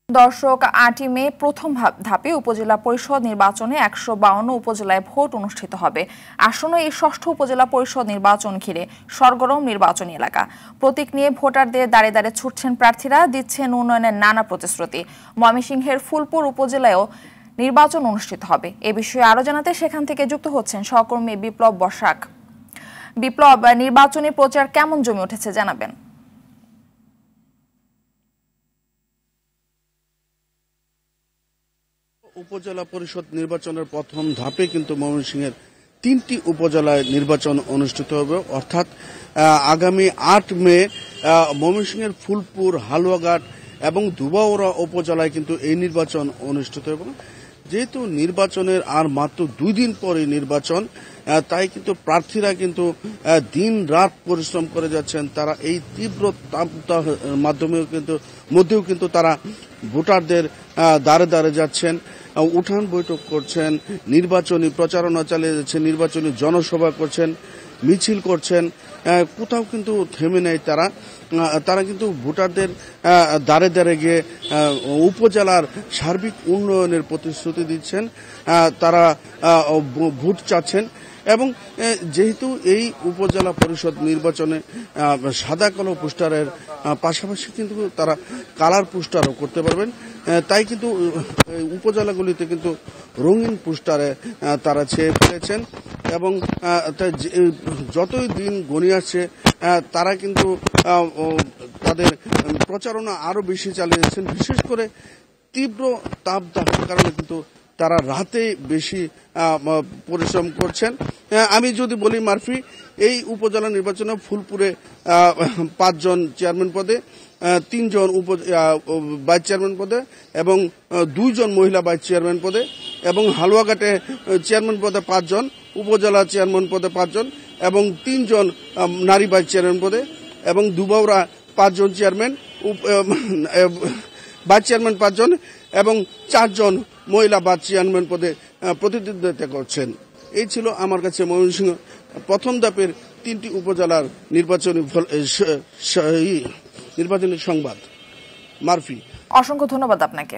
দর্শক ৮ই মে প্রথম ধাপে উপজেলা পরিষদ নির্বাচনে ১৫২ উপজেলায় ভোট অনুষ্ঠিত হবে। আসন্ন এই ষষ্ঠ উপজেলা পরিষদ নির্বাচন ঘিরে সরগরম নির্বাচনী এলাকা। প্রতীক নিয়ে ভোটারদের দাঁড়ে দাঁড়ে ছুটছেন প্রার্থীরা, দিচ্ছেন উন্নয়নের নানা প্রতিশ্রুতি। ময়মনসিংহের ফুলপুর উপজেলায়ও নির্বাচন অনুষ্ঠিত হবে। এ বিষয়ে আরো জানাতে সেখান থেকে যুক্ত হচ্ছেন সহকর্মী বিপ্লব বসাক। বিপ্লব, নির্বাচনী প্রচার কেমন জমে উঠেছে জানাবেন? উপজেলা পরিষদ নির্বাচনের প্রথম ধাপে কিন্তু ময়মনসিংহের ৩টি উপজেলায় নির্বাচন অনুষ্ঠিত হবে। অর্থাৎ আগামী ৮ মে ময়মনসিংহের ফুলপুর, হালুয়াঘাট এবং দুবাউড়া উপজেলায় কিন্তু এই নির্বাচন অনুষ্ঠিত হবে। যেহেতু নির্বাচনের আর মাত্র ২ দিন পরে নির্বাচন, তাই কিন্তু প্রার্থীরা কিন্তু দিন রাত পরিশ্রম করে যাচ্ছেন। তারা এই তীব্র তাপদাহের মধ্যেও কিন্তু তারা ভোটারদের দ্বারে দ্বারে যাচ্ছেন, উঠান বৈঠক করছেন, নির্বাচনী প্রচারণা চালিয়ে যাচ্ছেন, নির্বাচনী জনসভা করছেন, মিছিল করছেন। কোথাও কিন্তু থেমে নেই তারা কিন্তু ভোটারদের দ্বারে দ্বারে গিয়ে উপজেলার সার্বিক উন্নয়নের প্রতিশ্রুতি দিচ্ছেন। তারা ভোট চাচ্ছেন এবং যেহেতু এই উপজেলা পরিষদ নির্বাচনে সাদা কালো পোস্টারের পাশাপাশি কিন্তু তারা কালার পোস্টারও করতে পারবেন, তাই কিন্তু উপজেলাগুলিতে কিন্তু রঙিন পোস্টারে তারা ছেয়ে ফেলেছেন এবং যতই দিন গড়িয়ে আসছে তারা কিন্তু তাদের প্রচারণা আরো বেশি চালিয়ে যাচ্ছেন। বিশেষ করে তীব্র তাপদাহের কারণে কিন্তু তারা রাতে বেশি পরিশ্রম করছেন। আমি যদি বলি মারফি, এই উপজেলা নির্বাচনে ফুলপুরে ৫ জন চেয়ারম্যান পদে, ৩ জন ভাইস চেয়ারম্যান পদে এবং ২ জন মহিলা ভাইস চেয়ারম্যান পদে, এবং হালুয়াঘাটে চেয়ারম্যান পদে ৫ জন, উপজেলা চেয়ারম্যান পদে ৫ জন এবং ৩ জন নারী ভাইস চেয়ারম্যান পদে, এবং দুবাউড়া ৫ জন চেয়ারম্যান, ভাইস চেয়ারম্যান ৫ জন এবং ৪ জন মহিলা ভাইস চেয়ারম্যান পদে প্রতিদ্বন্দ্বিতা করছেন। এই ছিল আমার কাছে ময়মনসিংহ প্রথম ধাপের ৩টি উপজেলার নির্বাচনী সংবাদ। মারফি, অসংখ্য ধন্যবাদ আপনাকে।